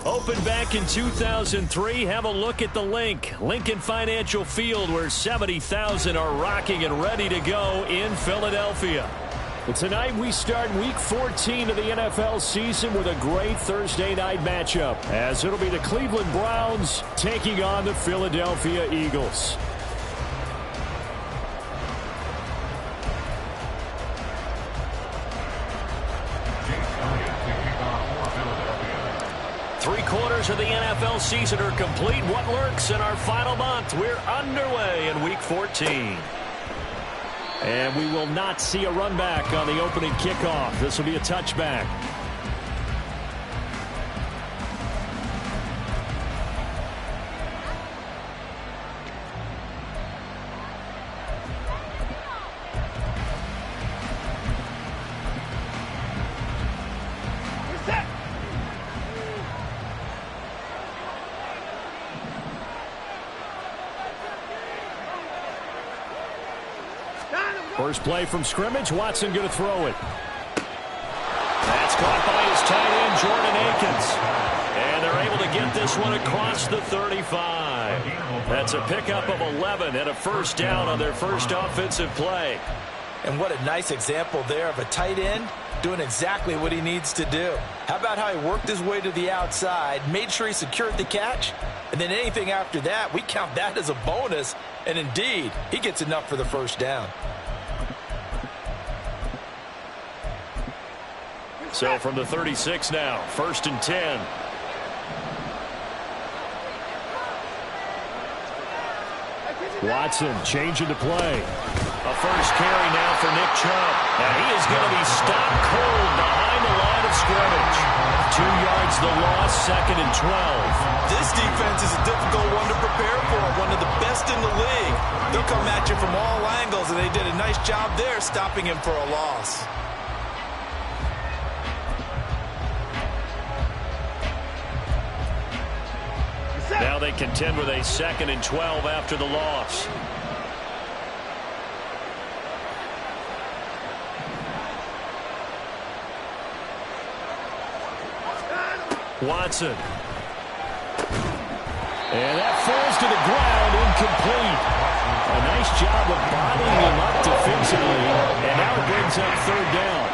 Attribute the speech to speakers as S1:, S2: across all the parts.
S1: Opened back in 2003, have a look at the Lincoln Financial Field, where 70,000 are rocking and ready to go in Philadelphia. And tonight we start Week 14 of the NFL season with a great Thursday night matchup, as it'll be the Cleveland Browns taking on the Philadelphia Eagles. Three-quarters of the NFL season are complete. What lurks in our final month? We're underway in Week 14. And we will not see a run back on the opening kickoff. This will be a touchback. First play from scrimmage. Watson going to throw it. That's caught by his tight end, Jordan Akins. And they're able to get this one across the 35. That's a pickup of 11 and a first down on their first offensive play.
S2: And what a nice example there of a tight end doing exactly what he needs to do. How about how he worked his way to the outside, made sure he secured the catch, and then anything after that, we count that as a bonus. And indeed, he gets enough for the first down.
S1: So from the 36 now, 1st and 10. Watson changing the play. A first carry now for Nick Chubb. And he is going to be stopped cold behind the line of scrimmage. 2 yards the loss, 2nd and 12.
S3: This defense is a difficult one to prepare for, one of the best in the league. They'll come at you from all angles, and they did a nice job there stopping him for a loss.
S1: Now they contend with a 2nd and 12 after the loss. Watson. And that falls to the ground, incomplete. A nice job of bodying him up defensively. And now it brings up 3rd down.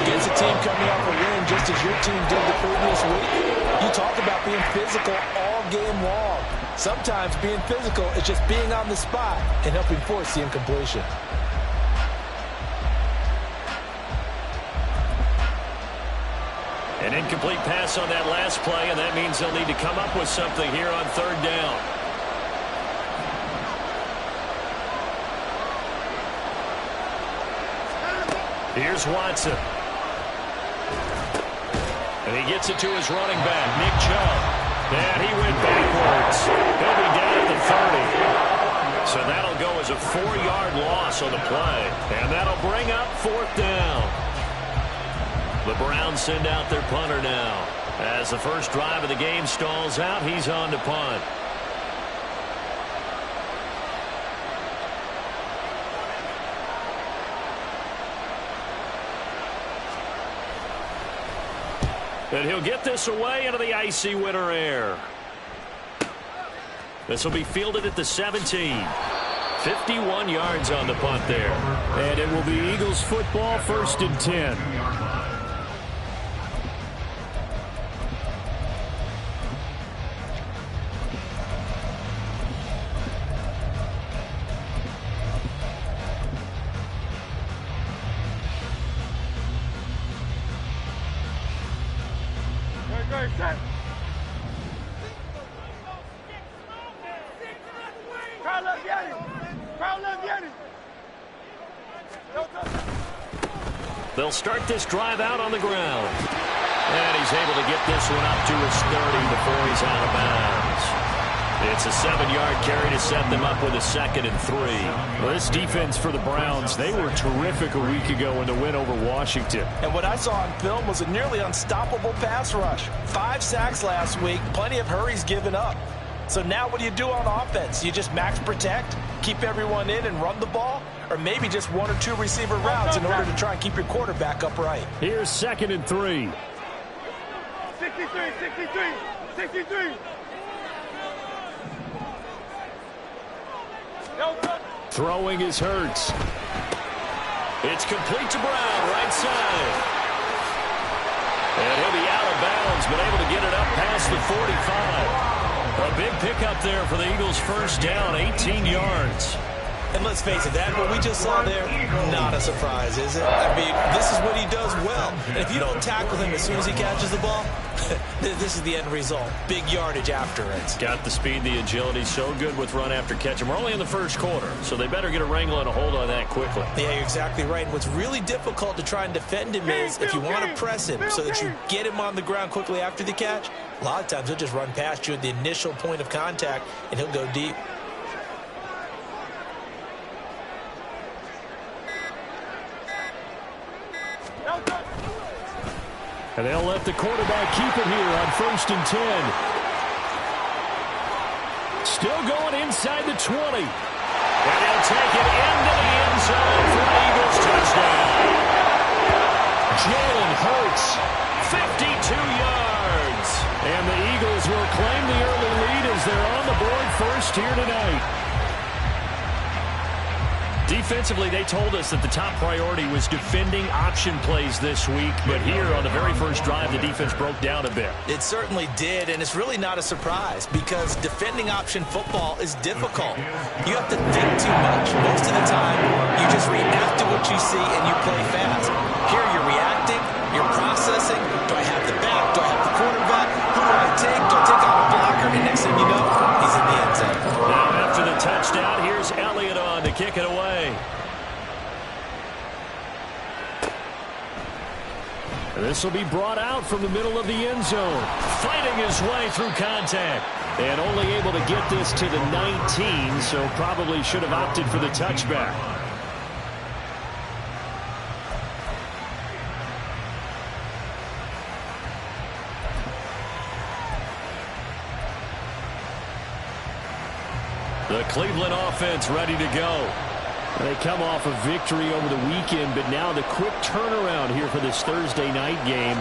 S2: Against a team coming off a win just as your team did the previous week, you talk about being physical all game long. Sometimes being physical is just being on the spot and helping force the incompletion.
S1: An incomplete pass on that last play, and that means they'll need to come up with something here on 3rd down. Here's Watson. And he gets it to his running back, Nick Chubb. And he went backwards. He'll be down at the 30. So that'll go as a 4-yard loss on the play. And that'll bring up 4th down. The Browns send out their punter now. As the first drive of the game stalls out, he's on to punt. And he'll get this away into the icy winter air. This will be fielded at the 17. 51 yards on the punt there. And it will be Eagles football, 1st and 10. They'll start this drive out on the ground. And he's able to get this one up to his 30 before he's out of bounds. It's a 7-yard carry to set them up with a 2nd and 3.
S4: Well, this defense for the Browns, they were terrific a week ago in the win over Washington.
S2: And what I saw on film was a nearly unstoppable pass rush. 5 sacks last week, plenty of hurries given up. So now what do you do on offense? You just max protect, keep everyone in and run the ball? Or maybe just 1 or 2 receiver routes in order to try and keep your quarterback upright?
S4: Here's 2nd and 3.
S5: 63.
S4: Throwing is Hurts.
S1: It's complete to Brown, right side. And he'll be out of bounds, but able to get it up past the 45. A big pickup there for the Eagles' first down, 18 yards.
S2: And let's face it, that what we just saw there, not a surprise, is it? I mean, this is what he does well. And if you don't tackle him as soon as he catches the ball, this is the end result. Big yardage after it.
S1: Got the speed, the agility, so good with run after catch. And we're only in the first quarter, so they better get a wrangle and a hold on that quickly.
S2: Yeah, you're exactly right. And what's really difficult to try and defend him is if you want to press him so that you get him on the ground quickly after the catch, a lot of times he'll just run past you at the initial point of contact, and he'll go deep.
S4: And they'll let the quarterback keep it here on 1st and 10. Still going inside the 20.
S1: And he'll take it into the end zone for the Eagles touchdown.
S4: Jalen Hurts,
S1: 52 yards.
S4: and the Eagles will claim the early lead as they're on the board first here tonight.
S1: Defensively, they told us that the top priority was defending option plays this week. But here on the very first drive, the defense broke down a bit.
S2: It certainly did, and it's really not a surprise because defending option football is difficult. You have to think too much. Most of the time, you just react to what you see and you play fast. Here you're reacting, you're processing. Do I have the back? Do I have the quarterback? Who do I take? Do I take out a blocker? And next thing you know, he's in the end zone.
S1: Now after the touchdown, here's Elliott on to kick it away.
S4: This will be brought out from the middle of the end zone.
S1: Fighting his way through contact.
S4: And only able to get this to the 19, so probably should have opted for the touchback.
S1: The Cleveland offense ready to go.
S4: They come off a victory over the weekend, but now the quick turnaround here for this Thursday night game.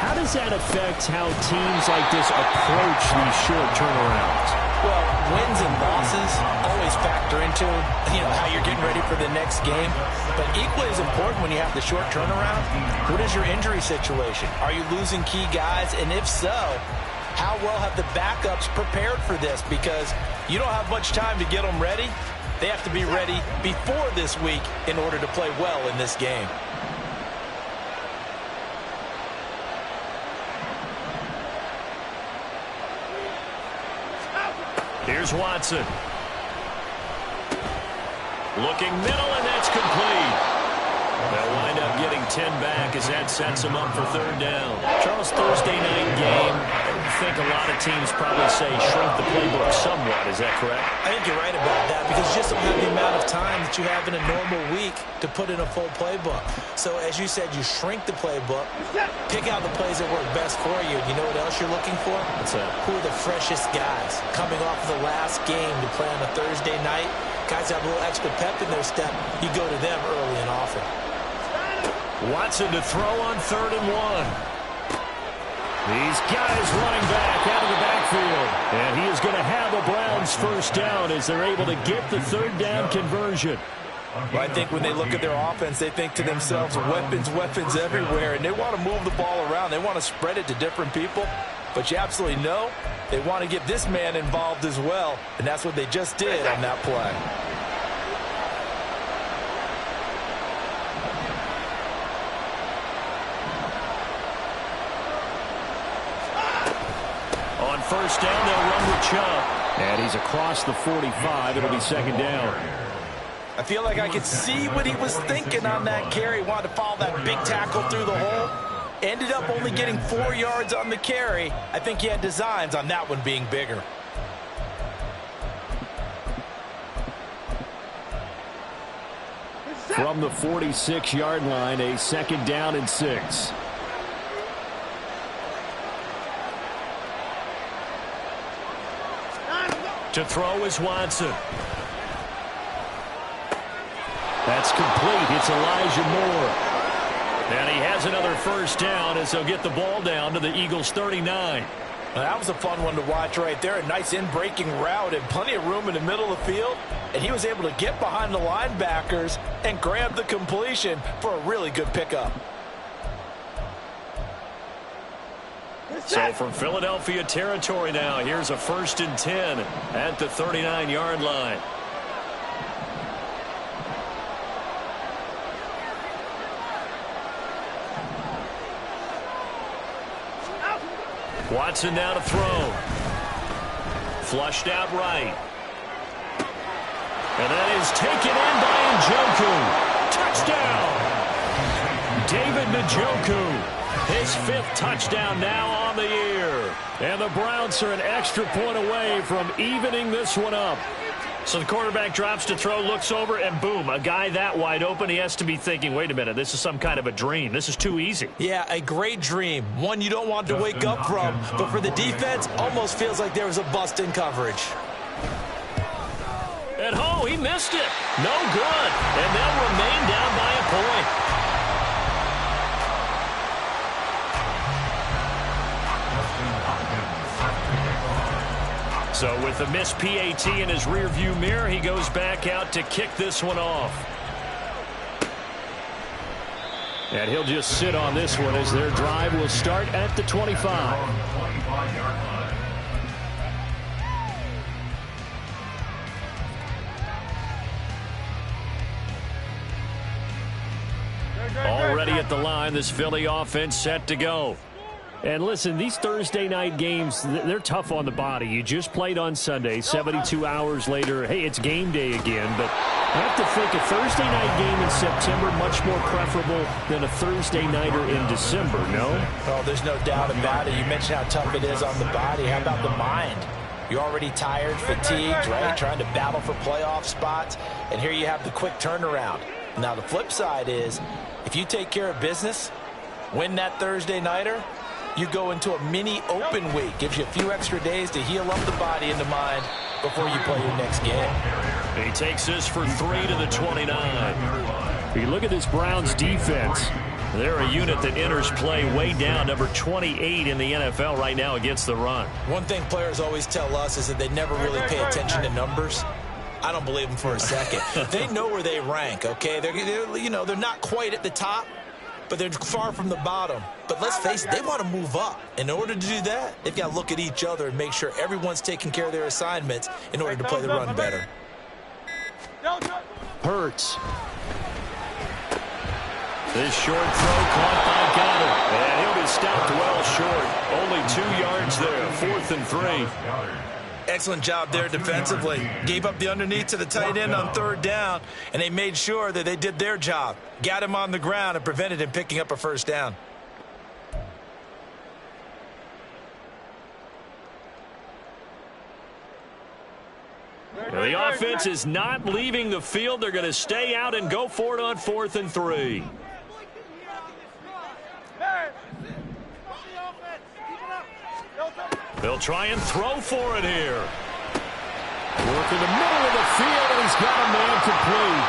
S4: How does that affect how teams like this approach these short turnarounds?
S2: Well, wins and losses always factor into, how you're getting ready for the next game. But equally as important when you have the short turnaround, what is your injury situation? Are you losing key guys? And if so, how well have the backups prepared for this? Because you don't have much time to get them ready. They have to be ready before this week in order to play well in this game.
S1: Here's Watson. Looking middle, and that's complete. They'll wind up getting 10 back as that sets them up for third down.
S4: Charles, Thursday night game, I think a lot of teams probably say shrink the playbook somewhat. Is that correct?
S2: I think you're right about that because you just don't have the amount of time that you have in a normal week to put in a full playbook. So as you said, you shrink the playbook, pick out the plays that work best for you. And you know what else you're looking for?
S4: What's that?
S2: Who are the freshest guys coming off of the last game to play on a Thursday night? Guys have a little extra pep in their step. You go to them early and often.
S1: Watson to throw on 3rd and 1.
S4: These guys running back out of the backfield. And he is going to have a Browns first down as they're able to get the third down conversion.
S2: Well, I think when they look at their offense, they think to themselves, weapons everywhere. And they want to move the ball around. They want to spread it to different people. But you absolutely know they want to get this man involved as well. And that's what they just did on that play.
S1: On first down, they'll run with Chubb.
S4: And he's across the 45. It'll be second down.
S2: I feel like I could see what he was thinking on that carry. Wanted to follow that big tackle through the hole. Ended up only getting 4 yards on the carry. I think he had designs on that one being bigger.
S4: From the 46-yard line, a second down and 6.
S1: To throw is Watson.
S4: That's complete. It's Elijah Moore.
S1: And he has another first down as they'll get the ball down to the Eagles' 39.
S2: Now, that was a fun one to watch right there. A nice in-breaking route and plenty of room in the middle of the field. And he was able to get behind the linebackers and grab the completion for a really good pickup.
S1: So from Philadelphia territory now, here's a 1st and 10 at the 39-yard line. Watson now to throw. Flushed out right. And that is taken in by Njoku. Touchdown! David Njoku. His 5th touchdown now on the year. And the Browns are an extra point away from evening this one up. So the quarterback drops to throw, looks over, and boom, a guy that wide open, he has to be thinking, wait a minute, this is some kind of a dream. This is too easy.
S2: Yeah, a great dream. One you don't want to wake up from. But for the defense, almost feels like there was a bust in coverage.
S1: And oh, he missed it. No good. And they'll remain down by a point. So with the missed PAT in his rearview mirror, he goes back out to kick this one off.
S4: And he'll just sit on this one as their drive will start at the 25.
S1: Already at the line, this Philly offense set to go.
S4: And listen, these Thursday night games, they're tough on the body. You just played on Sunday. 72 hours later, hey, it's game day again. But I have to think a Thursday night game in September much more preferable than a Thursday nighter in December, no?
S2: Oh, there's no doubt about it. You mentioned how tough it is on the body. How about the mind? You're already tired, fatigued, right? Trying to battle for playoff spots. And here you have the quick turnaround. Now, the flip side is, if you take care of business, win that Thursday nighter, you go into a mini open week. Gives you a few extra days to heal up the body and the mind before you play your next game.
S1: He takes this for 3 to the 29.
S4: You look at this Browns defense.
S1: They're a unit that enters play way down, number 28 in the NFL right now against the run.
S2: One thing players always tell us is that they never really pay attention to numbers. I don't believe them for a second. They know where they rank, okay? They're not quite at the top, but they're far from the bottom. But let's face it, they want to move up. In order to do that, they've got to look at each other and make sure everyone's taking care of their assignments in order to play the run better.
S4: Hurts.
S1: This short throw caught by Goddard. And he'll be stopped well short. Only 2 yards there, 4th and 3.
S2: Excellent job there defensively. Gave up the underneath to the tight end on 3rd down, and they made sure that they did their job. Got him on the ground and prevented him picking up a 1st down.
S1: The offense is not leaving the field. They're going to stay out and go for it on 4th and 3. They'll try and throw for it here.
S4: Work in the middle of the field, and he's got a man complete.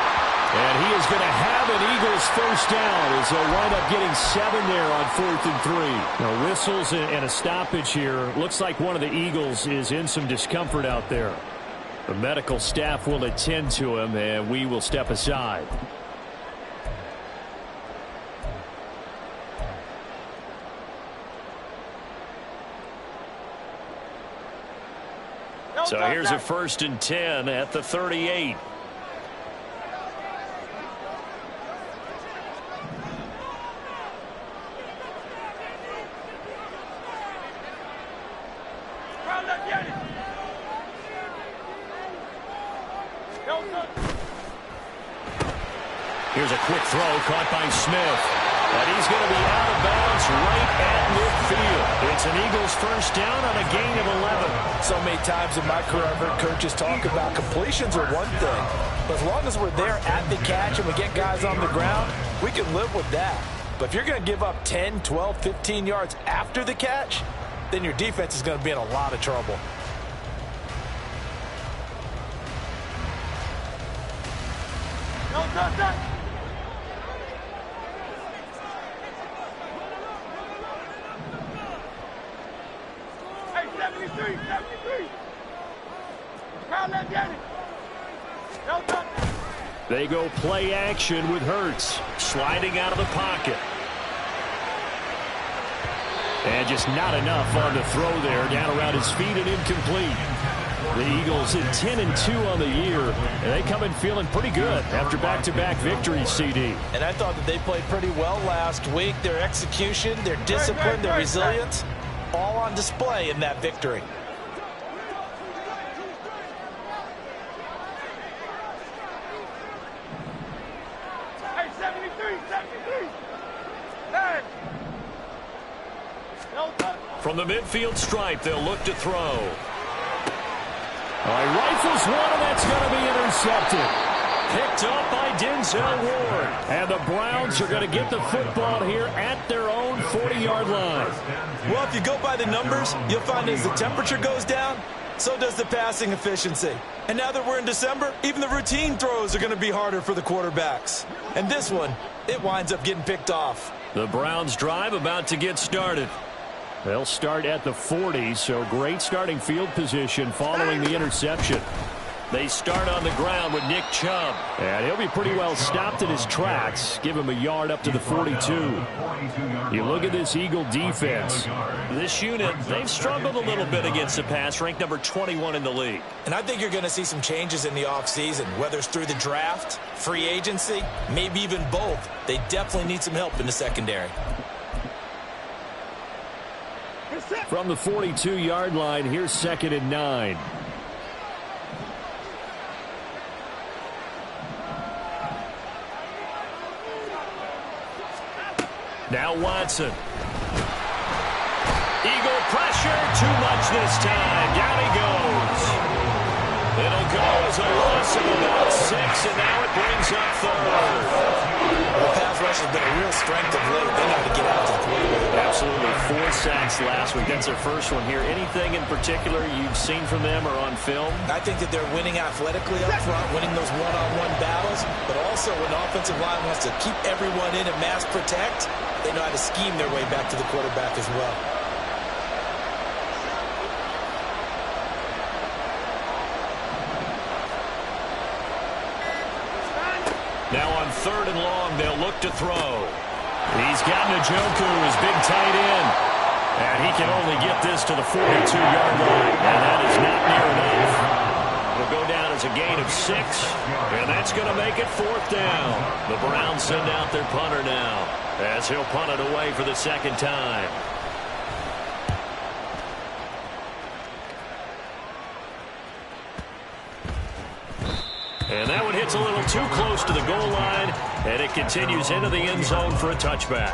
S4: And he is going to have an Eagles 1st down as they'll wind up getting 7 there on 4th and 3. Now, whistles and a stoppage here. Looks like one of the Eagles is in some discomfort out there. The medical staff will attend to him, and we will step aside.
S1: So here's a 1st and 10 at the 38. quick throw caught by Smith. And he's going to be out of bounds right at midfield. It's an Eagles first down on a gain of 11.
S2: So many times in my career I've heard coaches talk about completions are one thing. But as long as we're there at the catch and we get guys on the ground, we can live with that. But if you're going to give up 10, 12, 15 yards after the catch, then your defense is going to be in a lot of trouble.
S5: Hey, 73. Crowd, let's get it. No touch.
S4: They go play action with Hurts.
S1: Sliding out of the pocket.
S4: And just not enough on the throw there. Down around his feet and incomplete. The Eagles at 10-2 on the year. And they come in feeling pretty good after back-to-back victories, CD.
S2: And I thought that they played pretty well last week. Their execution, their discipline, their resilience, all on display in that victory.
S5: Hey, 73. Hey. No touch.
S1: From the midfield stripe, they'll look to throw.
S4: All right, rifles one, and that's going to be intercepted.
S1: Picked up by Denzel Ward.
S4: And the Browns are going to get the football here at their own 40-yard line.
S2: Well, if you go by the numbers, you'll find as the temperature goes down, so does the passing efficiency. And now that we're in December, even the routine throws are going to be harder for the quarterbacks. And this one, it winds up getting picked off.
S1: The Browns drive about to get started.
S4: They'll start at the 40, so great starting field position following the interception.
S1: They start on the ground with Nick Chubb.
S4: And he'll be pretty well stopped in his tracks. Give him a yard up to the 42. You look at this Eagle defense.
S1: This unit, they've struggled a little bit against the pass, ranked number 21 in the league.
S2: And I think you're going to see some changes in the offseason, whether it's through the draft, free agency, maybe even both. They definitely need some help in the secondary.
S4: From the 42-yard line, here's 2nd and 9.
S1: Now Watson. Eagle pressure, too much this time. Down he goes. It'll go as a loss of about 6, and now it brings up 3rd.
S2: The pass rush has been a real strength of late. They know how to get out to the quarterback.
S1: Absolutely. 4 sacks last week. That's their first one here. Anything in particular you've seen from them or on film?
S2: I think that they're winning athletically up front, winning those one-on-one battles, but also when the offensive line wants to keep everyone in and mass protect, they know how to scheme their way back to the quarterback as well.
S1: Now on 3rd and long, they'll look to throw. He's got Njoku, his big tight end. And he can only get this to the 42-yard line. And that is not near enough. It'll go down as a gain of 6. And that's going to make it 4th down. The Browns send out their punter now, as he'll punt it away for the 2nd time. And that one hits a little too close to the goal line, and it continues into the end zone for a touchback.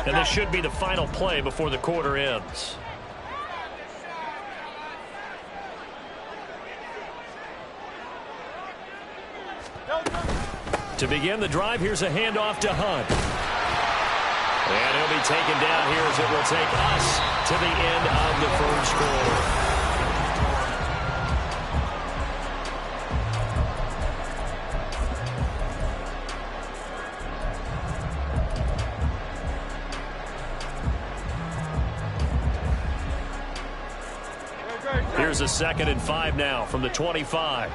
S1: And this should be the final play before the quarter ends. To begin the drive, here's a handoff to Hunt. And he'll be taken down here as it will take us to the end of the first quarter. Here's a 2nd and 5 now from the 25.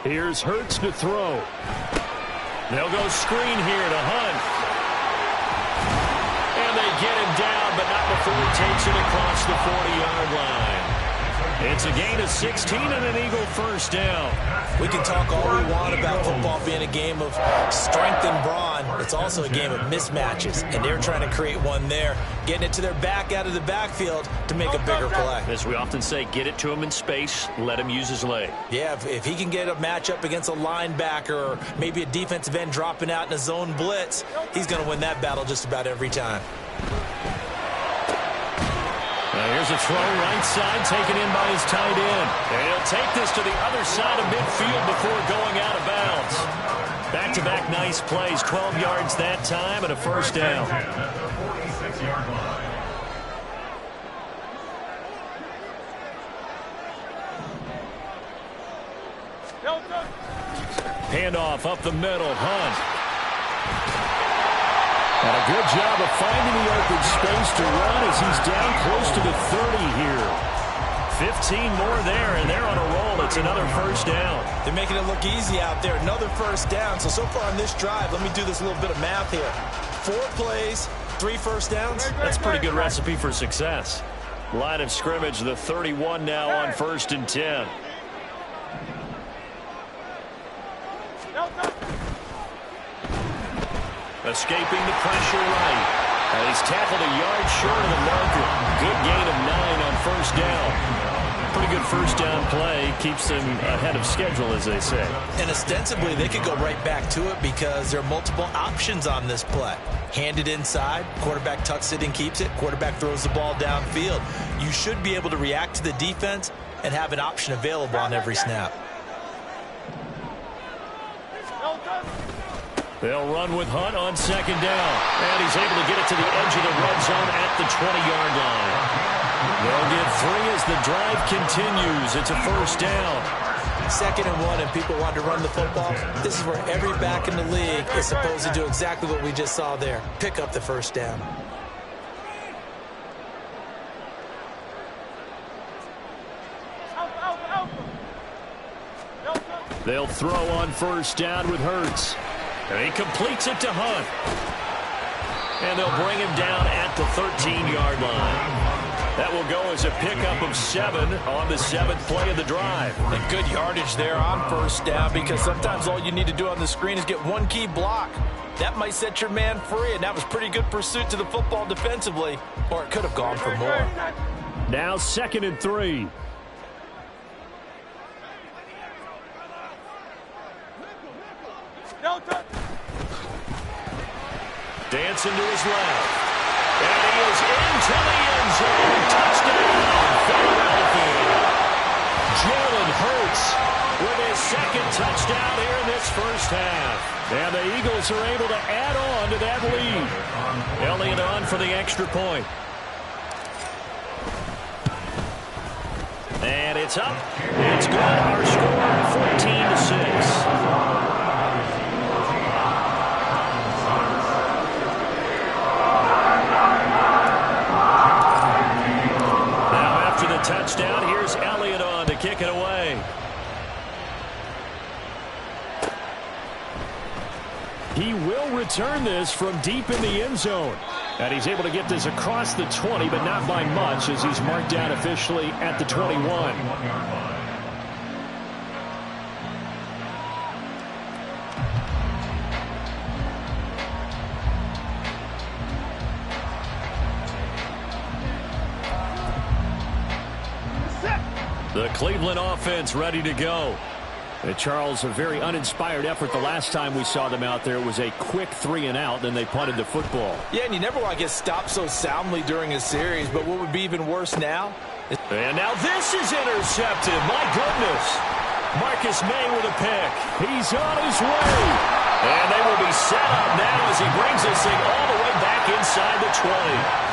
S4: Here's Hurts to throw.
S1: They'll go screen here to Hunt. And they get him down, but not before he takes it across the 40-yard line. It's a gain of 16 and an Eagle first down.
S2: We can talk all we want about football being a game of strength and brawn. It's also a game of mismatches, and they're trying to create one there, getting it to their back out of the backfield to make a bigger play.
S1: As we often say, get it to him in space, let him use his leg.
S2: Yeah, if he can get a matchup against a linebacker or maybe a defensive end dropping out in a zone blitz, he's going to win that battle just about every time.
S1: Here's a throw right side taken in by his tight end. And he'll take this to the other side of midfield before going out of bounds. Back-to-back nice plays, 12 yards that time and a first down. Handoff up the middle, Hunt. And a good job of finding the open space to run as he's down close to the 30 here. 15 more there, and they're on a roll. It's another first down.
S2: They're making it look easy out there. Another first down. So far on this drive, let me do this little bit of math here. 4 plays, 3 first downs.
S1: That's a pretty good recipe for success. Line of scrimmage, the 31 now on 1st and 10. Escaping the pressure right. And he's tackled a yard short of the marker. Good gain of 9 on first down. Pretty good first down play. Keeps them ahead of schedule, as they say.
S2: And ostensibly, they could go right back to it because there are multiple options on this play. Hand it inside. Quarterback tucks it and keeps it. Quarterback throws the ball downfield. You should be able to react to the defense and have an option available on every snap.
S1: They'll run with Hunt on 2nd down. And he's able to get it to the edge of the red zone at the 20-yard line. They'll get 3 as the drive continues. It's a first down.
S2: 2nd and 1, and people want to run the football. This is where every back in the league is supposed to do exactly what we just saw there. Pick up the first down.
S1: They'll throw on first down with Hurts. And he completes it to Hunt. And they'll bring him down at the 13-yard line. That will go as a pickup of 7 on the 7th play of the drive.
S2: And good yardage there on first down because sometimes all you need to do on the screen is get one key block. That might set your man free, and that was pretty good pursuit to the football defensively, or it could have gone for more.
S4: Now 2nd and 3.
S1: Dancing to his left. And he is into the end zone. Touchdown, Philadelphia. Jalen Hurts with his 2nd touchdown here in this first half. And the Eagles are able to add on to that lead. Elliott on for the extra point. And it's up. It's good. Our score, 14-6. Touchdown. Here's Elliott on to kick it away.
S4: He will return this from deep in the end zone. And he's able to get this across the 20, but not by much as he's marked down officially at the 21.
S1: The Cleveland offense ready to go.
S4: Charles, a very uninspired effort the last time we saw them out there. It was a quick 3 and out, then they punted the football.
S2: Yeah, and you never want to get stopped so soundly during a series, but what would be even worse now?
S1: And now this is intercepted. My goodness. Marcus May with a pick. He's on his way. And they will be set up now as he brings this thing all the way back inside the 20.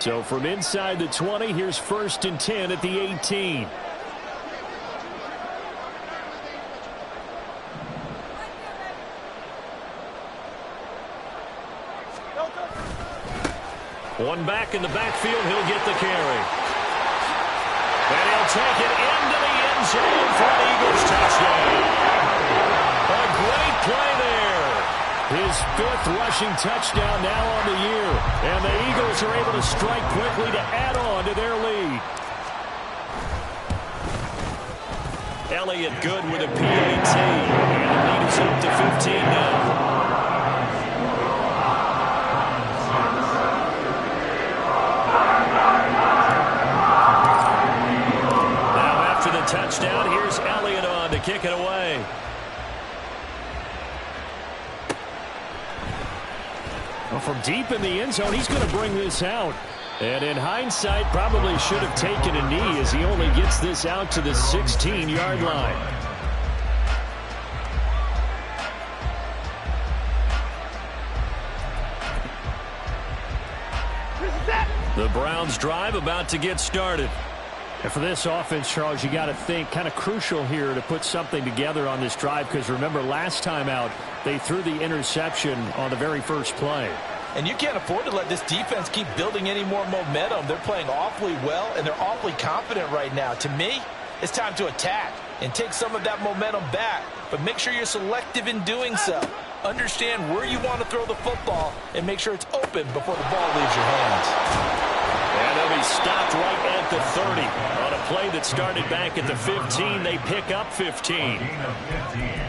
S4: So from inside the 20, here's 1st and 10 at the 18.
S1: One back in the backfield, he'll get the carry. And he'll take it into the end zone for an Eagles touchdown.
S4: his 5th rushing touchdown now on the year. And the Eagles are able to strike quickly to add on to their lead.
S1: Elliott good with a PAT. And the lead is up to 15 now. Touchdown. Here's Elliott on to kick it away.
S4: Well, from deep in the end zone, he's going to bring this out. And in hindsight, probably should have taken a knee as he only gets this out to the 16-yard line. The Browns drive about to get started. And for this offense, Charles, you got to think kind of crucial here to put something together on this drive, because remember last time out they threw the interception on the very first play.
S2: And you can't afford to let this defense keep building any more momentum. They're playing awfully well, and they're awfully confident right now. To me, it's time to attack and take some of that momentum back, but make sure you're selective in doing so. Understand where you want to throw the football and make sure it's open before the ball leaves your hands.
S1: And they'll be stopped right at the 30. On a play that started back at the 15, they pick up 15.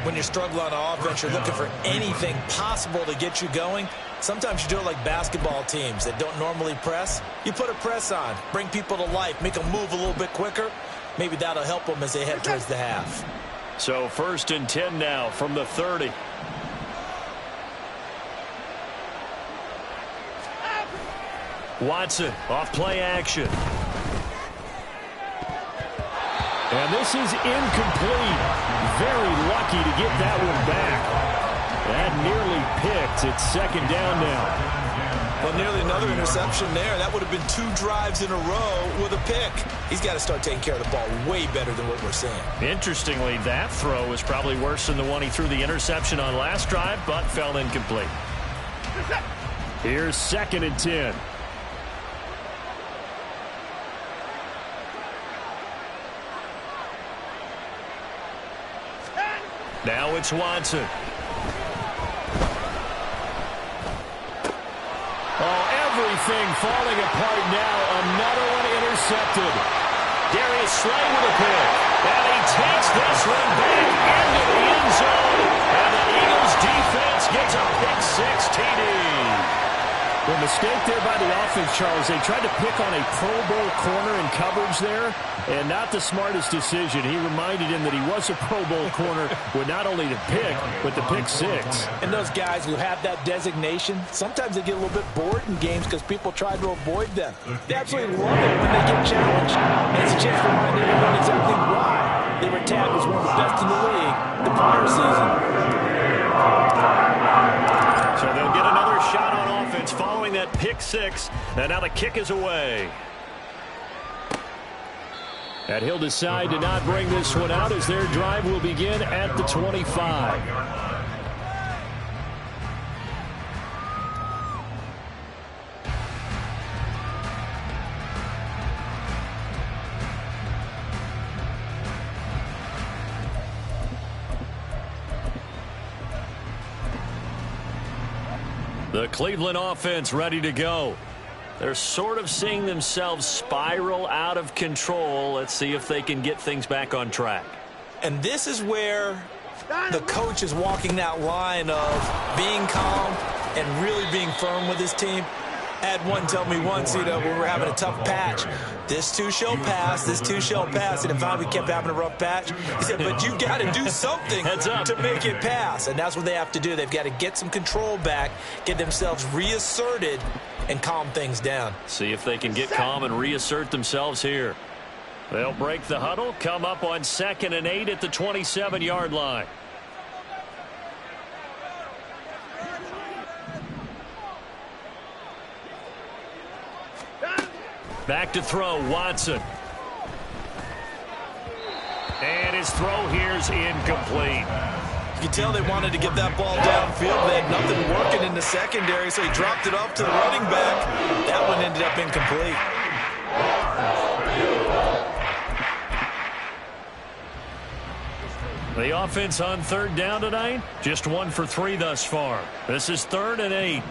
S2: When you're struggling on offense, you're looking for anything possible to get you going. Sometimes you do it like basketball teams that don't normally press. You put a press on, bring people to life, make them move a little bit quicker. Maybe that'll help them as they head towards the half.
S1: So 1st and 10 now from the 30. Watson off play action.
S4: And this is incomplete. Very lucky to get that one back. That nearly picked. It's 2nd down now.
S2: Well, nearly another interception there. That would have been 2 drives in a row with a pick. He's got to start taking care of the ball way better than what we're seeing.
S1: Interestingly, that throw was probably worse than the one he threw the interception on last drive, but fell incomplete.
S4: Here's 2nd and 10.
S1: Now it's Watson.
S4: Oh, everything falling apart now. Another one intercepted.
S1: Rzsl Y2W14 with a pick. And he takes this one back into the end zone. And the Eagles defense gets a pick 6 TD.
S4: The mistake there by the offense, Charles, they tried to pick on a Pro Bowl corner in coverage there, and not the smartest decision. He reminded him that he was a Pro Bowl corner with not only the pick, but the pick 6.
S2: And those guys who have that designation, sometimes they get a little bit bored in games because people try to avoid them. They absolutely love it when they get challenged. And it's a chance to remind everyone exactly why they were tagged as one of the best in the league the prior season.
S1: So they'll get another shot on offense following that pick 6, and now the kick is away.
S4: And he'll decide to not bring this one out as their drive will begin at the 25.
S1: The Cleveland offense ready to go. They're sort of seeing themselves spiral out of control. Let's see if they can get things back on track.
S2: And this is where the coach is walking that line of being calm and really being firm with his team. Had one tell me once, when we were having a tough patch, this too shall pass, this too shall pass. And in fact, we kept having a rough patch. He said, but you've got to do something to make it pass. And that's what they have to do. They've got to get some control back, get themselves reasserted, and calm things down.
S1: See if they can get calm and reassert themselves here. They'll break the huddle, come up on 2nd and 8 at the 27-yard line. Back to throw, Watson. And his throw here's incomplete.
S2: You can tell they wanted to get that ball downfield. They had nothing working in the secondary, so he dropped it off to the running back. That one ended up incomplete.
S1: The offense on third down tonight, just 1 for 3 thus far. This is 3rd and 8.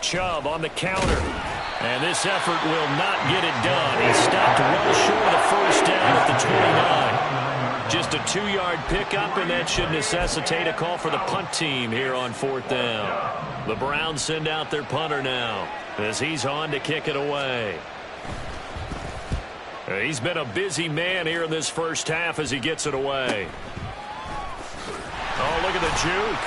S1: Chubb on the counter. And this effort will not get it done. He stopped well short of the first down at the 29. Just a 2-yard pickup, and that should necessitate a call for the punt team here on 4th down. The Browns send out their punter now as he's on to kick it away. He's been a busy man here in this first half as he gets it away. Oh, look at the juke.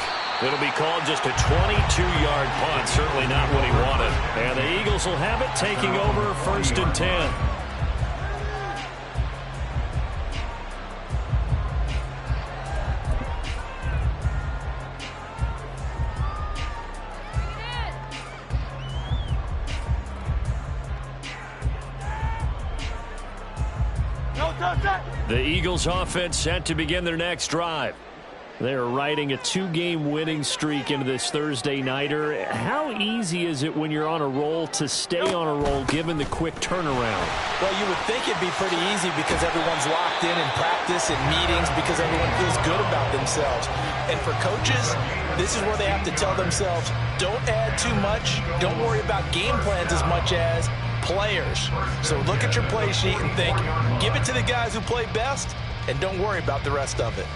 S1: It'll be called just a 22-yard punt. Certainly not what he wanted. And the Eagles will have it, taking over 1st and 10. The Eagles offense set to begin their next drive. They're riding a 2-game winning streak into this Thursday nighter. How easy is it when you're on a roll to stay on a roll given the quick turnaround?
S2: Well, you would think it'd be pretty easy because everyone's locked in practice and meetings because everyone feels good about themselves. And for coaches, this is where they have to tell themselves, don't add too much, don't worry about game plans as much as players. So look at your play sheet and think, give it to the guys who play best, and don't worry about the rest of it.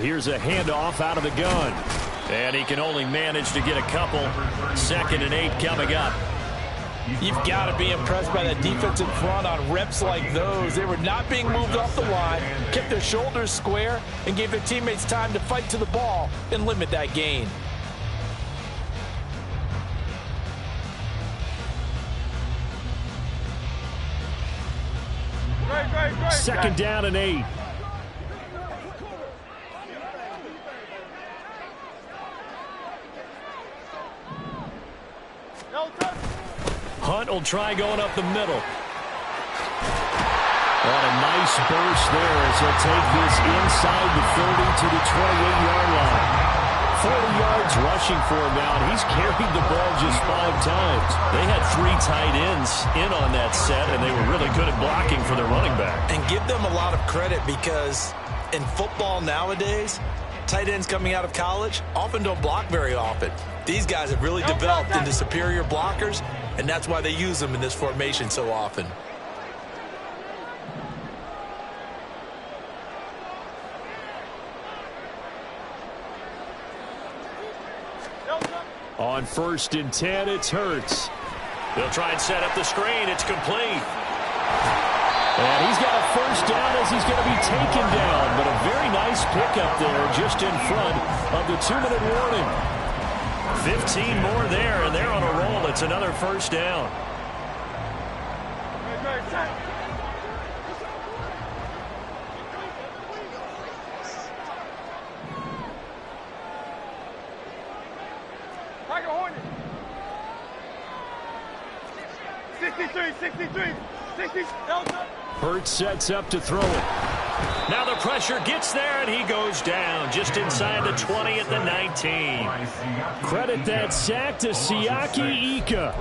S1: Here's a handoff out of the gun. And he can only manage to get a couple. 2nd and 8 coming up.
S2: You've got to be impressed by that defensive front on reps like those. They were not being moved off the line, kept their shoulders square, and gave their teammates time to fight to the ball and limit that gain.
S1: Second down and 8. Hunt will try going up the middle. What a nice burst there as he'll take this inside the 30 to the 28-yard line. 40 yards rushing for him now, and he's carried the ball just 5 times. They had 3 tight ends in on that set, and they were really good at blocking for their running back.
S2: And give them a lot of credit because in football nowadays, tight ends coming out of college often don't block very often. These guys have really developed into superior blockers, and that's why they use them in this formation so often.
S1: On 1st and 10, it's Hurts. They'll try and set up the screen. It's complete. And he's got a first down as he's going to be taken down. But a very nice pickup there just in front of the 2-minute warning. 15 more there, and they're on a roll. It's another first down.
S5: Tiger Hornet. 63.
S1: Hurts sets up to throw it. Now the pressure gets there, and he goes down just inside the 20 at the 19. Credit that sack to Siaki Ika.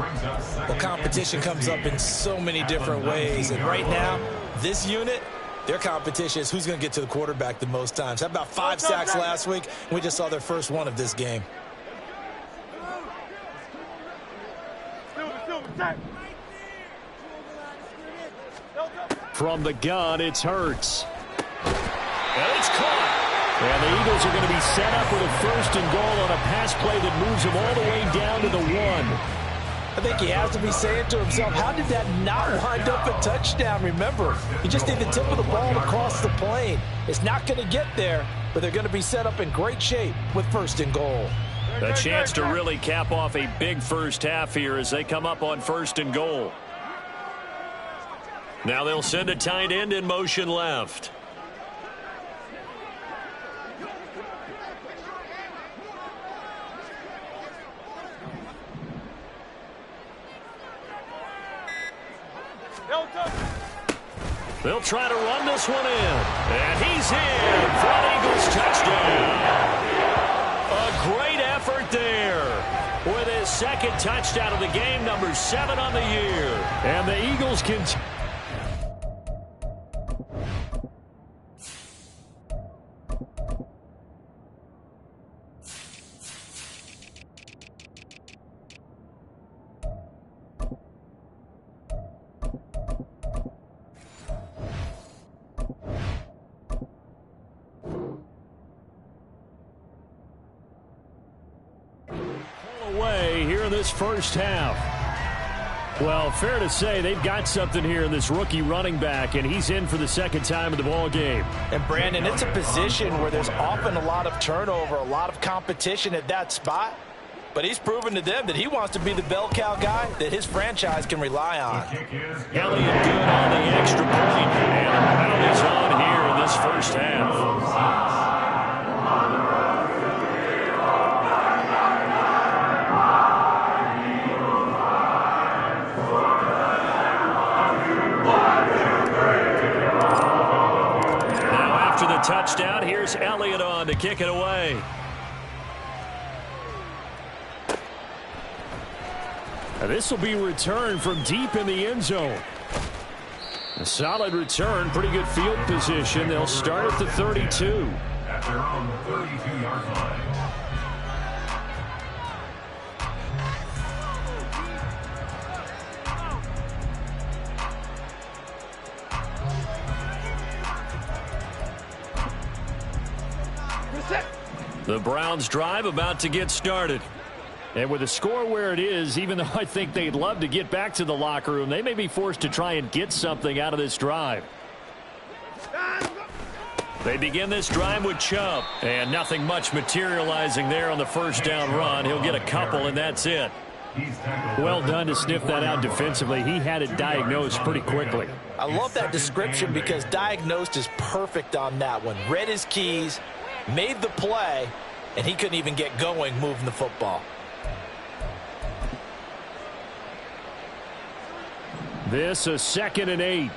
S2: Well, competition comes up in so many different ways, and right now, this unit, their competition is who's going to get to the quarterback the most times. How about 5 sacks last week? We just saw their first one of this game.
S1: From the gun, it's Hurts. And it's caught. And the Eagles are going to be set up with a 1st and goal on a pass play that moves them all the way down to the 1.
S2: I think he has to be saying to himself, how did that not wind up a touchdown? Remember, you just need the tip of the ball across the plane. It's not going to get there, but they're going to be set up in great shape with 1st and goal.
S1: A chance to really cap off a big first half here as they come up on 1st and goal. Now they'll send a tight end in motion left. They'll try to run this one in. And he's in for an Eagles touchdown. A great effort there with his second touchdown of the game, number 7 on the year.
S4: And the Eagles can... away here in this first half. Well, fair to say they've got something here in this rookie running back, and he's in for the second time in the ball game.
S2: And Brandon, it's a position where there's often a lot of turnover, a lot of competition at that spot. But he's proven to them that he wants to be the bell cow guy that his franchise can rely on.
S1: Elliott good on the extra point, and the round is on here in this first half. Touchdown. Here's Elliott on to kick it away.
S4: This will be returned from deep in the end zone. A solid return, pretty good field position. They'll start at the 32.
S6: At their own 32-yard line.
S4: The Browns drive about to get started. And with the score where it is, even though I think they'd love to get back to the locker room, they may be forced to try and get something out of this drive.
S1: They begin this drive with Chubb. And nothing much materializing there on the first down run. He'll get a couple, and that's it.
S4: Well done to sniff that out defensively. He had it diagnosed pretty quickly.
S2: I love that description because diagnosed is perfect on that one. Read his keys, made the play, and he couldn't even get going moving the football.
S4: This a 2nd and 8.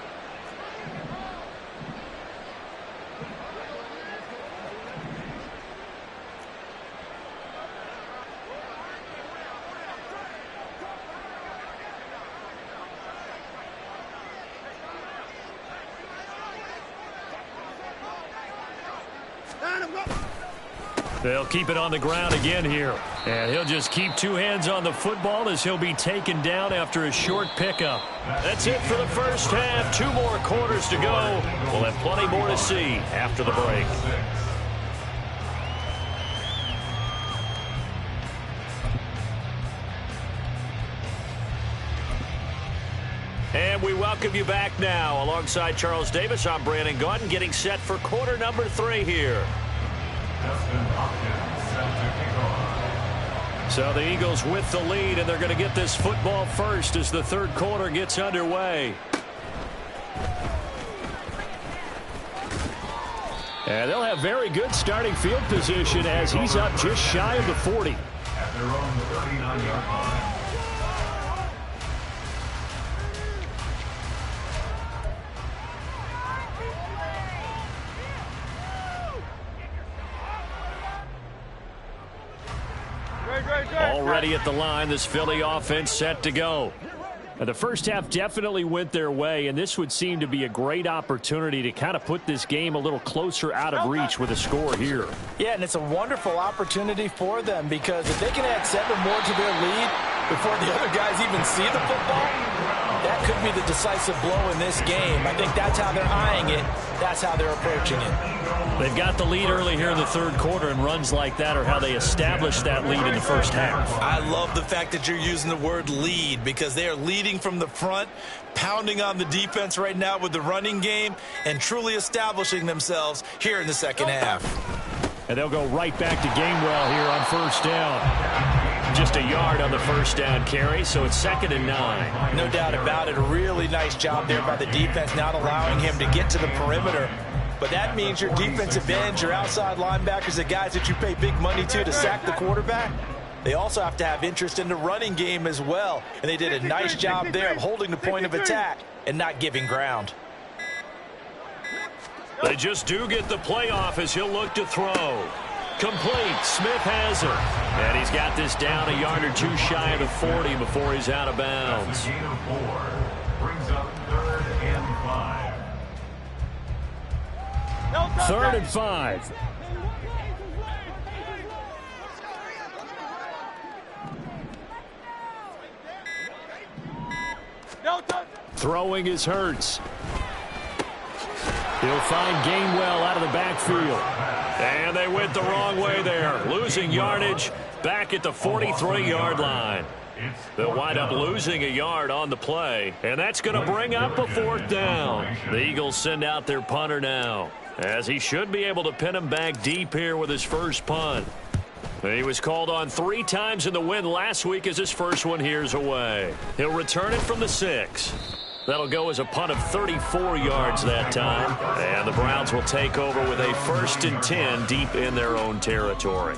S1: They'll keep it on the ground again here. And he'll just keep 2 hands on the football as he'll be taken down after a short pickup. That's it for the first half. 2 more quarters to go. We'll have plenty more to see after the break. And we welcome you back now. Alongside Charles Davis, I'm Brandon Gaudin, getting set for quarter number 3 here. So the Eagles with the lead, and they're going to get this football first as the third quarter gets underway.
S4: And they'll have very good starting field position as he's up just shy of the 40.
S6: At their own 39-yard line.
S1: Already at the line, this Philly offense set to go.
S4: And the first half definitely went their way, and this would seem to be a great opportunity to kind of put this game a little closer out of reach with a score here.
S2: Yeah, and it's a wonderful opportunity for them because if they can add 7 more to their lead before the other guys even see the football, that could be the decisive blow in this game. I think that's how they're eyeing it. That's how they're approaching it.
S1: They've got the lead early here in the third quarter, and runs like that are how they establish that lead in the first half.
S3: I love the fact that you're using the word lead because they are leading from the front, pounding on the defense right now with the running game, and truly establishing themselves here in the second half.
S4: And they'll go right back to Gainwell here on first down.
S1: Just a yard on the first down carry, so it's 2nd and 9.
S2: No doubt about it. A really nice job there by the defense, not allowing him to get to the perimeter. But that means your defensive ends, your outside linebackers, the guys that you pay big money to sack the quarterback, They also have to have interest in the running game as well. And they did a nice job there of holding the point of attack and not giving ground.
S1: They just do get the playoff as he'll look to throw. Complete. Smith has her. And he's got this down a yard or two shy of the 40 before he's out of bounds.
S6: That's a gain of 4. Brings up 3rd and 5.
S4: 3rd and 5. Throwing is Hurts. He'll find Gainwell out of the backfield.
S1: And they went the wrong way there. Losing yardage back at the 43-yard line. They'll wind up losing a yard on the play. And that's going to bring up a 4th down. The Eagles send out their punter now, as he should be able to pin him back deep here with his first punt. He was called on 3 times in the win last week as his first one here's away. He'll return it from the 6. That'll go as a punt of 34 yards that time. And the Browns will take over with a 1st and 10 deep in their own territory.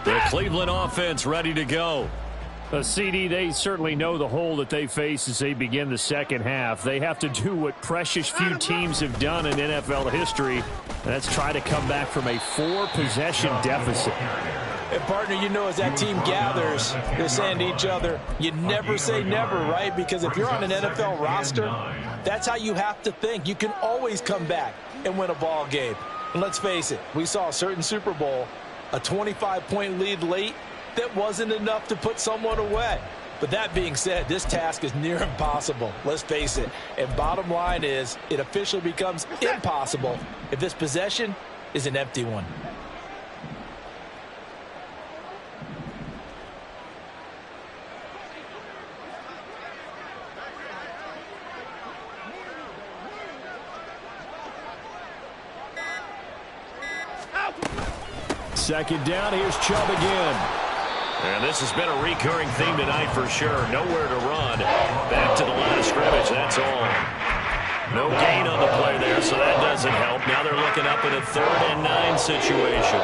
S1: The Cleveland offense ready to go.
S4: CD, they certainly know the hole that they face as they begin the second half. They have to do what precious few teams have done in NFL history. That's try to come back from a 4-possession deficit.
S2: And, partner, you know, as that team gathers, they're saying to each other, you never say never, right? Because if you're on an NFL roster, that's how you have to think. You can always come back and win a ball game. And let's face it, we saw a certain Super Bowl, a 25-point lead late, that wasn't enough to put someone away. But that being said, this task is near impossible. Let's face it. And bottom line is, it officially becomes impossible if this possession is an empty one.
S4: Second down, here's Chubb again.
S1: And this has been a recurring theme tonight for sure. Nowhere to run. Back to the line of scrimmage, that's all. No gain on the play there, so that doesn't help. Now they're looking up at a 3rd and 9 situation.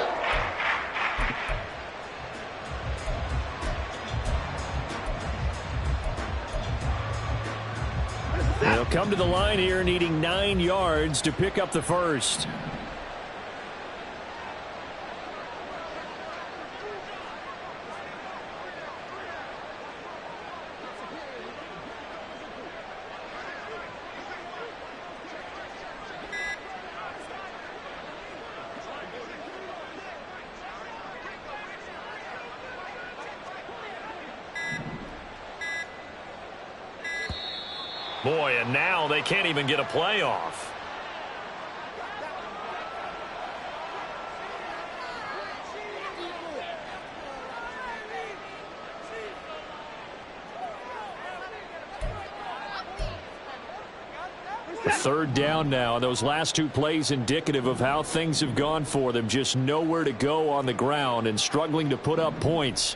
S4: They'll come to the line here needing 9 yards to pick up the first.
S1: Boy, and now they can't even get a playoff.
S4: Third down now. Those last 2 plays indicative of how things have gone for them. Just nowhere to go on the ground and struggling to put up points.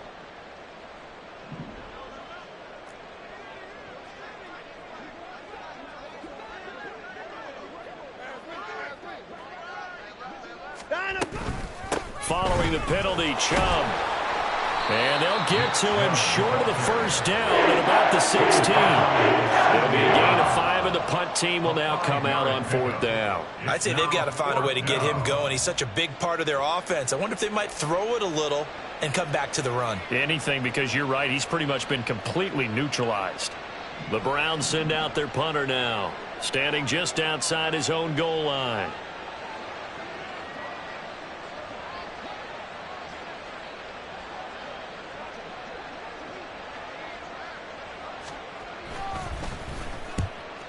S1: Following the penalty, Chubb. And they'll get to him short of the first down at about the 16. It'll be a gain of 5, and the punt team will now come out on 4th down.
S2: I'd say they've got to find a way to get him going. He's such a big part of their offense. I wonder if they might throw it a little and come back to the run.
S4: Anything, because you're right. He's pretty much been completely neutralized.
S1: The Browns send out their punter now, standing just outside his own goal line.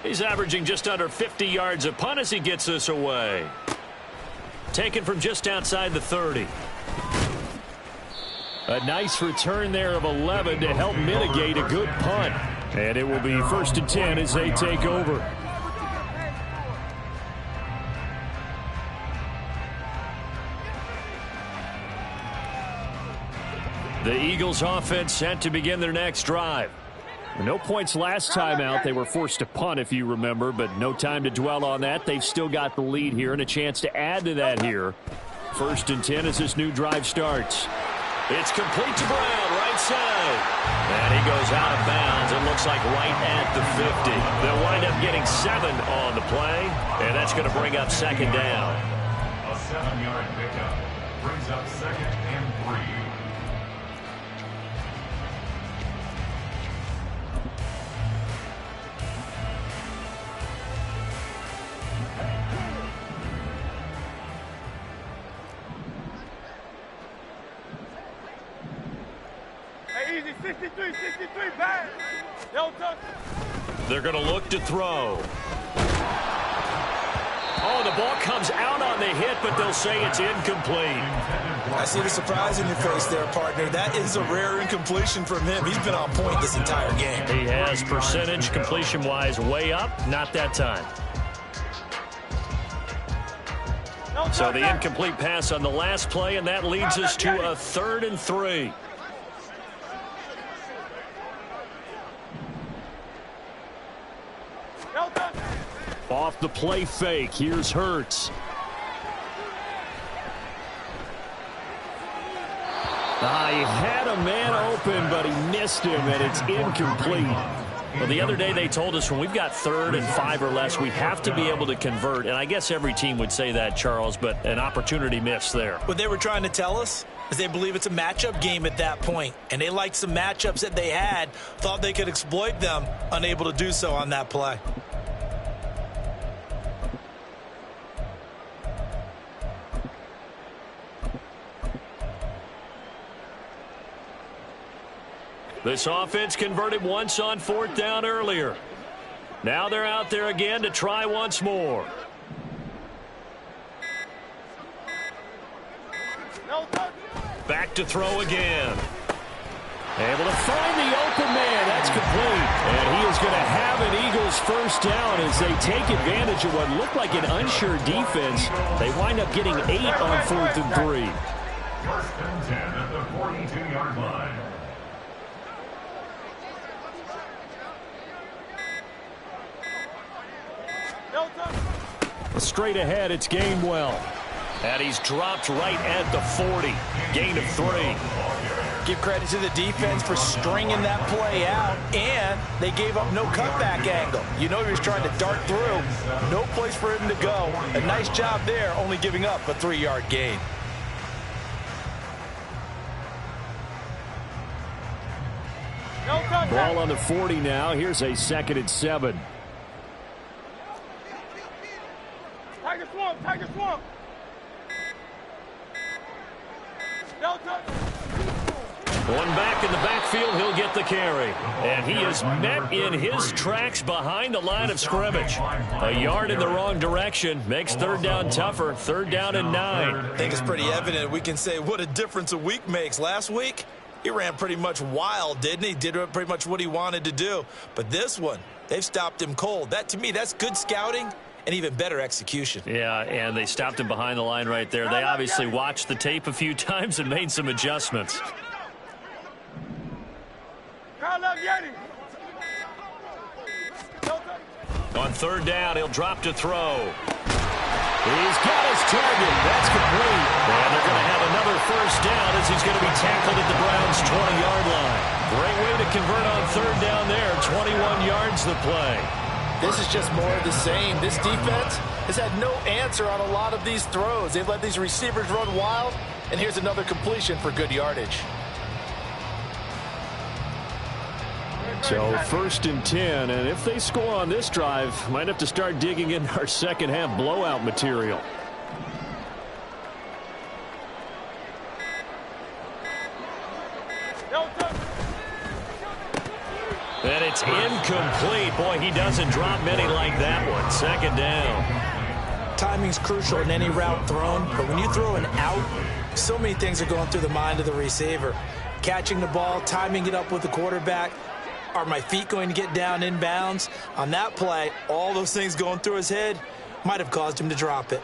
S1: He's averaging just under 50 yards a punt as he gets this away. Taken from just outside the 30.
S4: A nice return there of 11 to help mitigate a good punt. And it will be 1st and 10 as they take over.
S1: The Eagles offense set to begin their next drive.
S4: No points last time out. They were forced to punt, if you remember, but no time to dwell on that. They've still got the lead here and a chance to add to that here. 1st and 10 as this new drive starts.
S1: It's complete to Brown, right side. And he goes out of bounds. It looks like right at the 50. They'll wind up getting 7 on the play, and that's going to bring up 2nd down.
S6: A 7-yard pickup brings up 2nd and 3.
S5: Hey, easy, 63, pass. Don't touch.
S1: They're going to look to throw. Oh, the ball comes out on the hit, but they'll say it's incomplete.
S3: I see the surprise in your face there, partner. That is a rare incompletion from him. He's been on point this entire game.
S1: He has percentage completion-wise way up, not that time. So the incomplete pass on the last play, and that leads us to a 3rd and 3.
S4: Off the play fake. Here's Hurts. He had a man open, but he missed him, and it's incomplete.
S1: Well, the other day they told us when we've got 3rd and 5 or less, we have to be able to convert. And I guess every team would say that, Charles, but an opportunity missed there.
S3: What they were trying to tell us is they believe it's a matchup game at that point. And they liked some matchups that they had, thought they could exploit them, unable to do so on that play.
S1: This offense converted once on 4th down earlier. Now they're out there again to try once more. Back to throw again.
S4: Able to find the open man. That's complete. And he is going to have an Eagles 1st down as they take advantage of what looked like an unsure defense. They wind up getting 8 on 4th and 3.
S6: 1st and 10 at the 42-yard line.
S4: Straight ahead, it's Gainwell.
S1: And he's dropped right at the 40. Gain of 3.
S2: Give credit to the defense for stringing that play out, and they gave up no cutback angle. You know he was trying to dart through. No place for him to go. A nice job there, only giving up a 3-yard gain.
S4: Ball on the 40 now. Here's a 2nd and 7.
S5: Tiger swamp.
S1: One back in the backfield, he'll get the carry. And he is met in his tracks behind the line of scrimmage. A yard in the wrong direction makes 3rd down tougher. 3rd down and 9.
S3: I think it's pretty evident. We can say what a difference a week makes. Last week, he ran pretty much wild, didn't he? Did pretty much what he wanted to do. But this one, they've stopped him cold. That, to me, that's good scouting and even better execution.
S1: Yeah, and they stopped him behind the line right there. They obviously watched the tape a few times and made some adjustments. On 3rd down, he'll drop to throw.
S4: He's got his target. That's complete.
S1: And they're going to have another 1st down as he's going to be tackled at the Browns' 20-yard line. Great way to convert on 3rd down there. 21 yards the play.
S2: This is just more of the same. This defense has had no answer on a lot of these throws. They've let these receivers run wild, and here's another completion for good yardage.
S4: So 1st and 10, and if they score on this drive, might have to start digging in our second half blowout material.
S1: And it's incomplete. Boy, he doesn't drop many like that one. 2nd down.
S2: Timing's crucial in any route thrown, but when you throw an out, so many things are going through the mind of the receiver. Catching the ball, timing it up with the quarterback. Are my feet going to get down inbounds? On that play, all those things going through his head might have caused him to drop it.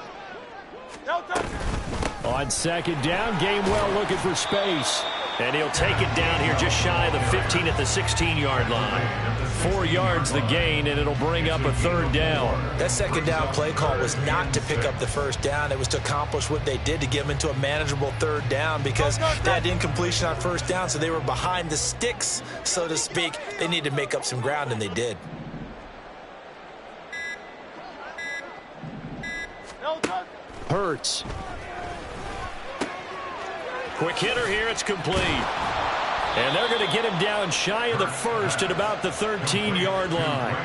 S4: On 2nd down, Gainwell looking for space. And he'll take it down here just shy of the 15 at the 16-yard line. 4 yards the gain, and it'll bring up a third down.
S2: That second down play call was not to pick up the first down. It was to accomplish what they did, to get them into a manageable third down, because they had incompletion on first down, so they were behind the sticks, so to speak. They needed to make up some ground, and they did.
S4: Hurts. Quick hitter here. It's complete. And they're going to get him down shy of the first at about the 13-yard line.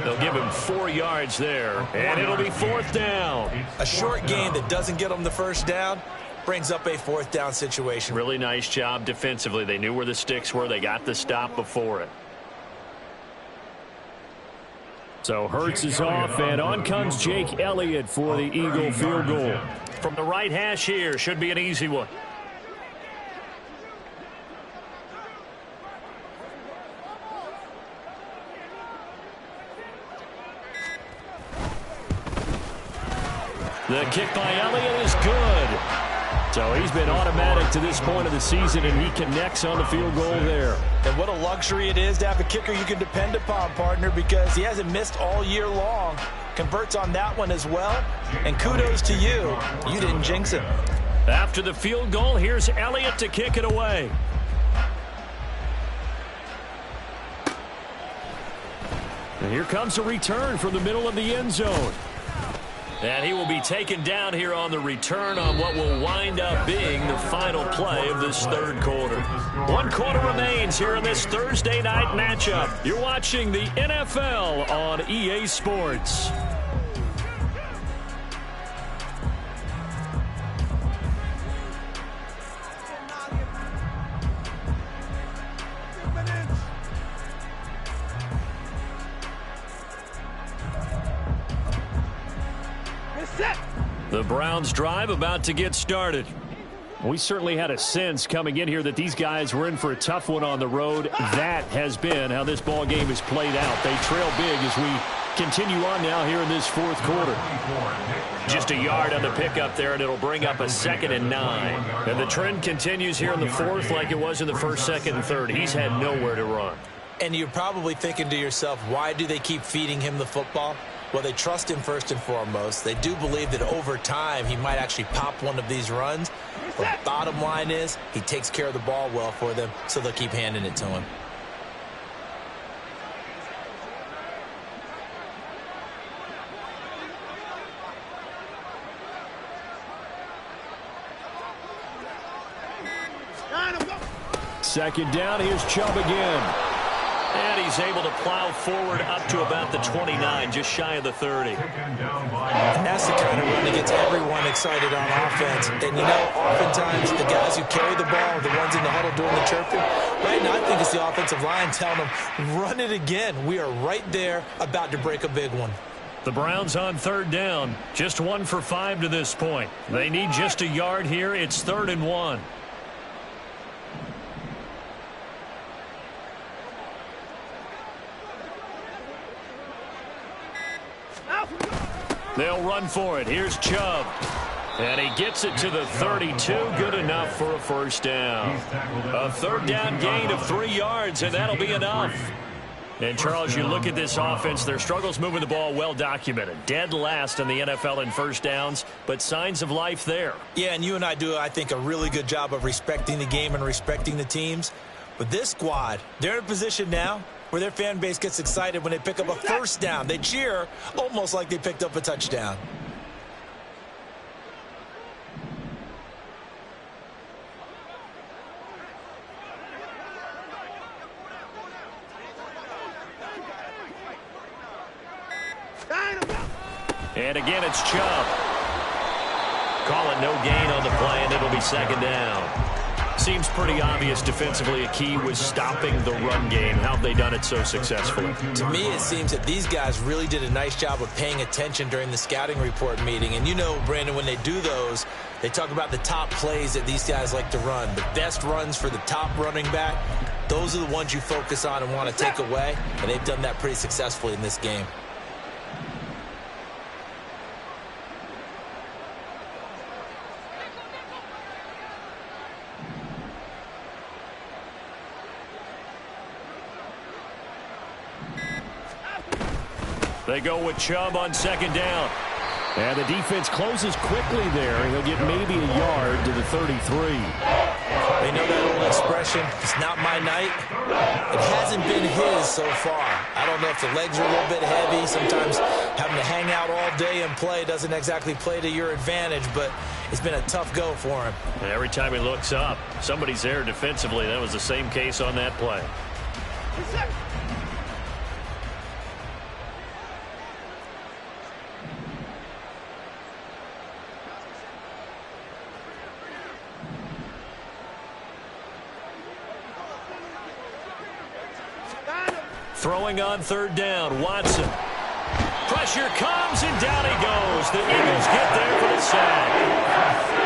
S4: They'll give him 4 yards there, and it'll be fourth down.
S2: A short gain that doesn't get them the first down brings up a fourth down situation.
S4: Really nice job defensively. They knew where the sticks were. They got the stop before it. So Hurts is off, and on comes Jake Elliott for the Eagle field goal. From the right hash here, should be an easy one. The kick by Elliott is good. So he's been automatic to this point of the season, and he connects on the field goal there.
S2: And what a luxury it is to have a kicker you can depend upon, partner, because he hasn't missed all year long. Converts on that one as well. And kudos to you. You didn't jinx him.
S4: After the field goal, here's Elliott to kick it away. And here comes a return from the middle of the end zone. And he will be taken down here on the return on what will wind up being the final play of this third quarter. 1 quarter remains here in this Thursday night matchup. You're watching the NFL on EA Sports. The Browns drive about to get started. We certainly had a sense coming in here that these guys were in for a tough one on the road. That has been how this ball game is played out. They trail big as we continue on now here in this fourth quarter. Just a yard on the pickup there, and it'll bring up a 2nd and 9. And the trend continues here in the fourth like it was in the first, second, and third. He's had nowhere to run.
S2: And you're probably thinking to yourself, why do they keep feeding him the football? Well, they trust him first and foremost. They do believe that over time he might actually pop one of these runs. But the bottom line is he takes care of the ball well for them, so they'll keep handing it to him.
S4: Second down, here's Chubb again. And he's able to plow forward up to about the 29, just shy of the 30.
S2: And that's the kind of run that gets everyone excited on offense. And, you know, oftentimes the guys who carry the ball are the ones in the huddle doing the chirping. Right now, I think it's the offensive line telling them, run it again. We are right there about to break a big one.
S4: The Browns on third down, just 1 for 5 to this point. They need just a yard here. It's 3rd and 1. They'll run for it. Here's Chubb. And he gets it to the 32. Good enough for a first down. A third down gain of 3 yards, and that'll be enough. And, Charles, you look at this offense, their struggles moving the ball well documented. Dead last in the NFL in first downs, but signs of life there.
S2: Yeah, and you and I do, I think, a really good job of respecting the game and respecting the teams. But this squad, they're in a position now where their fan base gets excited when they pick up a first down. They cheer almost like they picked up a touchdown.
S4: And again, it's Chubb. Call it no gain on the play, and it'll be 2nd down. Seems pretty obvious defensively a key was stopping the run game. How have they done it so successfully?
S2: To me, it seems that these guys really did a nice job of paying attention during the scouting report meeting. And you know, Brandon, when they do those, they talk about the top plays that these guys like to run. The best runs for the top running back, those are the ones you focus on and want to take away. And they've done that pretty successfully in this game.
S1: They go with Chubb on second down.
S4: And the defense closes quickly there. He'll get maybe a yard to the 33.
S2: They know that old expression, it's not my night. It hasn't been his so far. I don't know if the legs are a little bit heavy. Sometimes having to hang out all day and play doesn't exactly play to your advantage, but it's been a tough go for him.
S1: And every time he looks up, somebody's there defensively. That was the same case on that play. Throwing on third down, Watson. Pressure comes, and down he goes. The Eagles get there for the sack.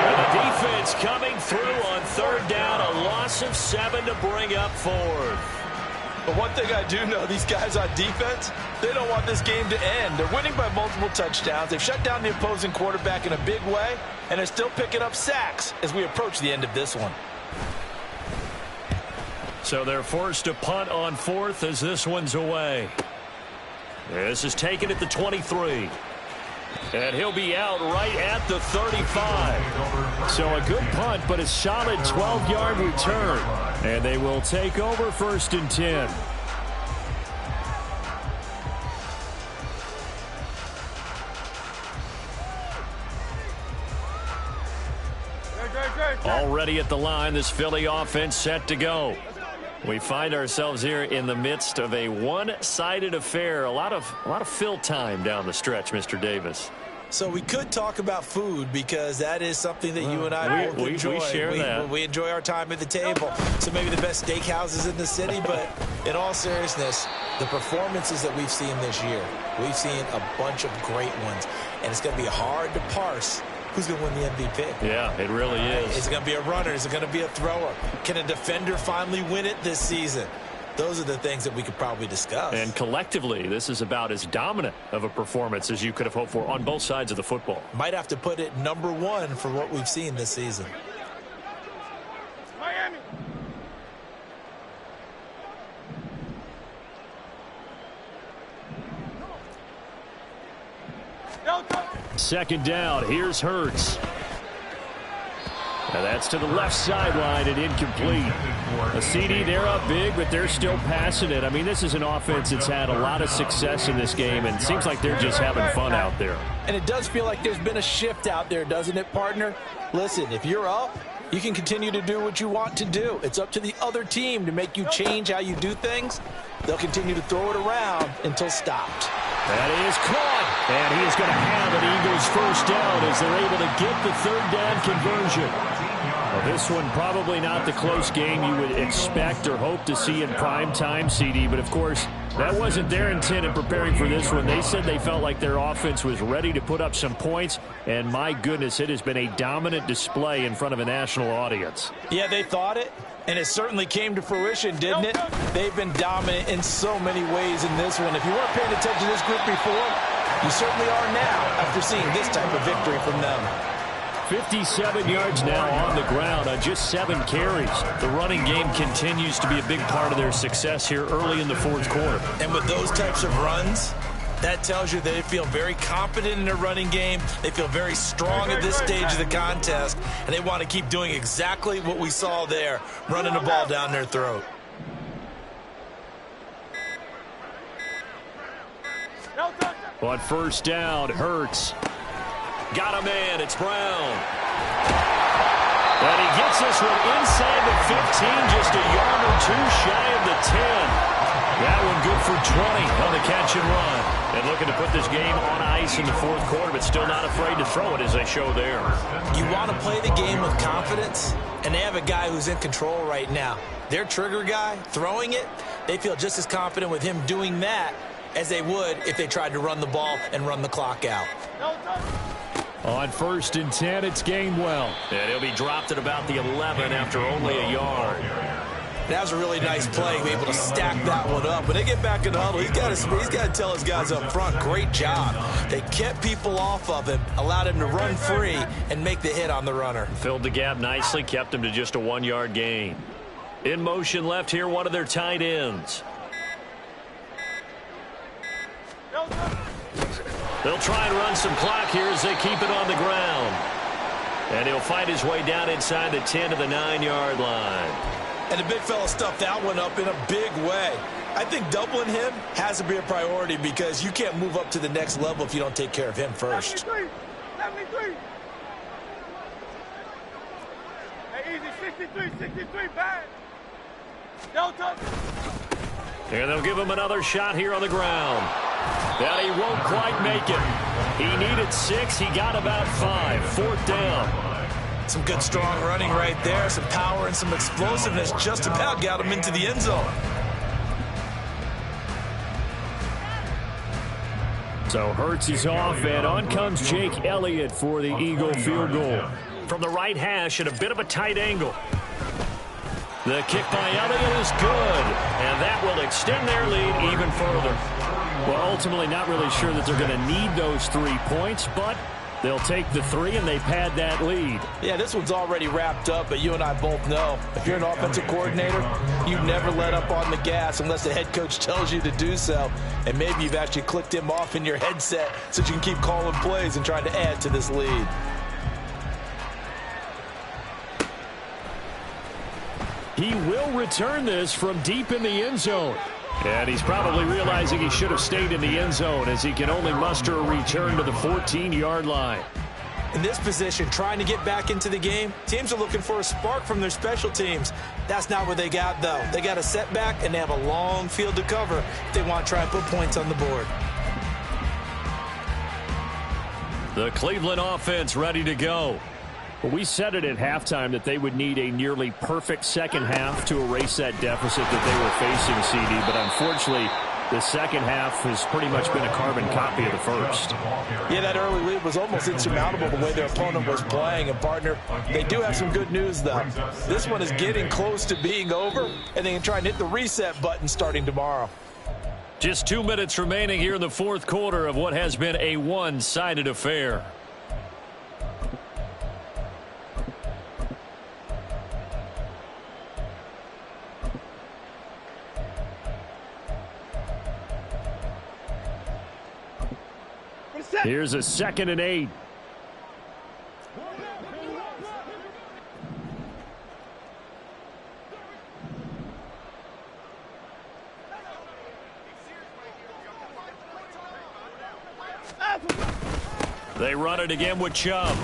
S1: And the defense coming through on third down, a loss of 7 to bring up fourth.
S2: But one thing I do know, these guys on defense, they don't want this game to end. They're winning by multiple touchdowns. They've shut down the opposing quarterback in a big way, and they're still picking up sacks as we approach the end of this one.
S1: So they're forced to punt on fourth as this one's away. This is taken at the 23. And he'll be out right at the 35.
S4: So a good punt, but a solid 12-yard return. And they will take over first and 10.
S1: Already at the line, this Philly offense set to go. We find ourselves here in the midst of a one-sided affair. A lot of fill time down the stretch, Mr. Davis.
S2: So we could talk about food because that is something that you and I both enjoy.
S1: We share that.
S2: We enjoy our time at the table. So maybe the best steakhouses in the city, but in all seriousness, the performances that we've seen this year, we've seen a bunch of great ones, and it's going to be hard to parse who's going to win the MVP.
S1: Yeah, it really is.
S2: Is it going to be a runner? Is it going to be a thrower? Can a defender finally win it this season? Those are the things that we could probably discuss.
S1: And collectively, this is about as dominant of a performance as you could have hoped for on both sides of the football.
S2: Might have to put it number one for what we've seen this season.
S5: Miami.
S4: Second down. Here's Hurts. Now that's to the left sideline and incomplete. A CD, they're up big, but they're still passing it. I mean, this is an offense that's had a lot of success in this game, and it seems like they're just having fun out there.
S2: And it does feel like there's been a shift out there, doesn't it, partner? Listen, if you're up, you can continue to do what you want to do. It's up to the other team to make you change how you do things. They'll continue to throw it around until stopped.
S4: That is caught. And he is going to have an Eagles first down as they're able to get the third down conversion. Well, this one probably not the close game you would expect or hope to see in prime time, CD. But, of course, that wasn't their intent in preparing for this one. They said they felt like their offense was ready to put up some points. And, my goodness, it has been a dominant display in front of a national audience.
S2: Yeah, they thought it. And it certainly came to fruition, didn't it? They've been dominant in so many ways in this one. If you weren't paying attention to this group before, you certainly are now after seeing this type of victory from them.
S4: 57 yards now on the ground on just 7 carries.
S1: The running game continues to be a big part of their success here early in the fourth quarter.
S2: And with those types of runs, that tells you they feel very confident in their running game. They feel very strong at this stage of the contest, and they want to keep doing exactly what we saw there, running the ball down their throat.
S4: On first down, Hurts.
S1: Got a man. It's Brown. And he gets this one inside the 15, just a yard or two shy of the 10. That one good for 20 on the catch and run. And looking to put this game on ice in the fourth quarter, but still not afraid to throw it as they show there.
S2: You want to play the game with confidence, and they have a guy who's in control right now. Their trigger guy, throwing it, they feel just as confident with him doing that as they would if they tried to run the ball and run the clock out.
S4: On first and 10, it's Gainwell.
S1: And he'll be dropped at about the 11 after only a yard.
S2: That was a really nice play, be able to stack that one up. When they get back in the huddle, he's got to tell his guys up front, great job. They kept people off of him, allowed him to run free and make the hit on the runner.
S1: Filled the gap nicely, kept him to just a 1-yard gain. In motion left here, one of their tight ends. They'll try and run some clock here as they keep it on the ground. And he'll fight his way down inside the 10 to the 9-yard line.
S3: And the big fella stuffed that one up in a big way. I think doubling him has to be a priority because you can't move up to the next level if you don't take care of him first.
S5: 73. Hey, easy, 63, bang. Don't touch.
S1: And they'll give him another shot here on the ground. But he won't quite make it. He needed 6. He got about 5. 4th down.
S3: Some good, strong running right there. Some power and some explosiveness. Just about got him into the end zone.
S4: So Hurts is off, and on comes Jake Elliott for the Eagle field goal.
S1: From the right hash at a bit of a tight angle. The kick by Elliott is good, and that will extend their lead even further.
S4: Well, ultimately not really sure that they're going to need those 3 points, but they'll take the 3 and they pad that lead.
S3: Yeah, this one's already wrapped up, but you and I both know if you're an offensive coordinator, you never let up on the gas unless the head coach tells you to do so. And maybe you've actually clicked him off in your headset so you can keep calling plays and trying to add to this lead.
S4: He will return this from deep in the end zone. And he's probably realizing he should have stayed in the end zone as he can only muster a return to the 14-yard line.
S3: In this position, trying to get back into the game, teams are looking for a spark from their special teams. That's not what they got, though. They got a setback, and they have a long field to cover if they want to try and put points on the board.
S1: The Cleveland offense ready to go.
S4: Well, we said it at halftime that they would need a nearly perfect second half to erase that deficit that they were facing, CD. But unfortunately, the second half has pretty much been a carbon copy of the first.
S3: Yeah, that early lead was almost insurmountable the way their opponent was playing. And, partner, they do have some good news, though. This one is getting close to being over, and they can try and hit the reset button starting tomorrow.
S1: Just 2 minutes remaining here in the 4th quarter of what has been a one-sided affair.
S4: Here's a 2nd and 8.
S1: They run it again with Chubb.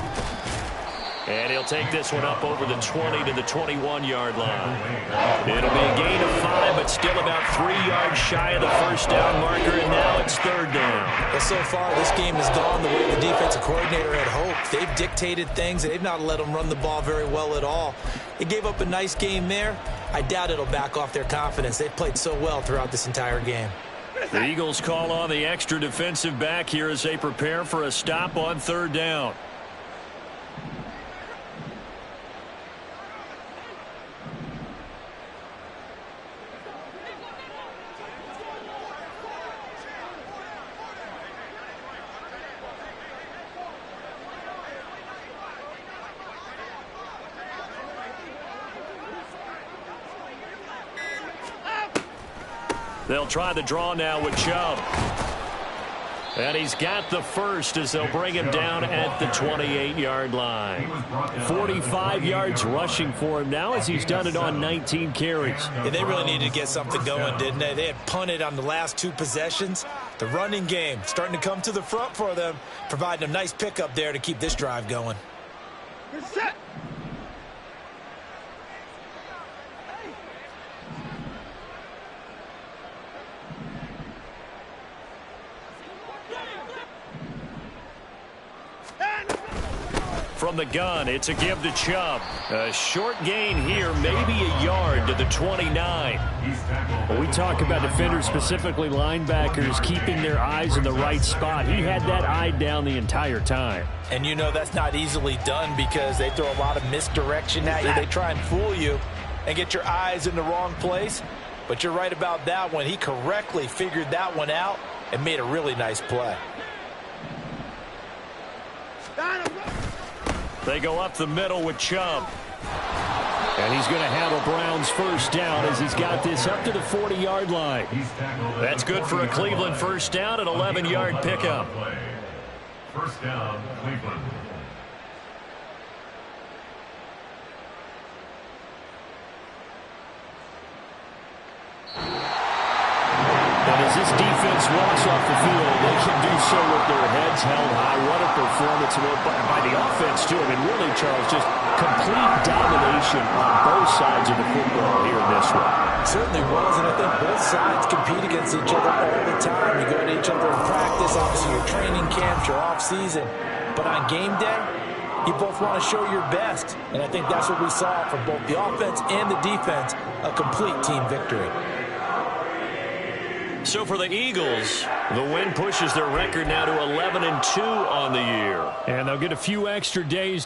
S1: And he'll take this one up over the 20 to the 21-yard line. It'll be a gain of 5, but still about 3 yards shy of the first down marker, and now it's 3rd down.
S3: Well, so far, this game has gone the way the defensive coordinator had hoped. They've dictated things, and they've not let them run the ball very well at all. They gave up a nice game there. I doubt it'll back off their confidence. They've played so well throughout this entire game.
S1: The Eagles call on the extra defensive back here as they prepare for a stop on 3rd down. They'll try the draw now with Chubb. And he's got the first as they'll bring him down at the 28-yard line.
S4: 45 yards rushing for him now as he's done it on 19 carries.
S3: Yeah, they really needed to get something going, didn't they? They had punted on the last 2 possessions. The running game starting to come to the front for them, providing a nice pickup there to keep this drive going.
S5: Set.
S1: From the gun, it's a give to Chubb. A short gain here, maybe a yard to the 29.
S4: Well, we talk about defenders, specifically linebackers, keeping their eyes in the right spot. He had that eye down the entire time.
S3: And you know that's not easily done because they throw a lot of misdirection at you. They try and fool you and get your eyes in the wrong place. But you're right about that one. He correctly figured that one out and made a really nice play.
S1: They go up the middle with Chubb.
S4: And he's going to handle Brown's first down as he's got this up to the 40-yard line.
S1: That's good for a Cleveland first down, an 11-yard pickup.
S6: First down, Cleveland.
S4: And as this defense walks off the field, they can do so with their heads held high. What a performance by the offense, too. I mean, really, Charles, just complete domination on both sides of the football here in this one.
S2: Certainly was, and I think both sides compete against each other all the time. You go to each other in practice, obviously your training camps, your off-season. But on game day, you both want to show your best. And I think that's what we saw from both the offense and the defense, a complete team victory.
S1: So for the Eagles, the win pushes their record now to 11-2 on the year.
S4: And they'll get a few extra days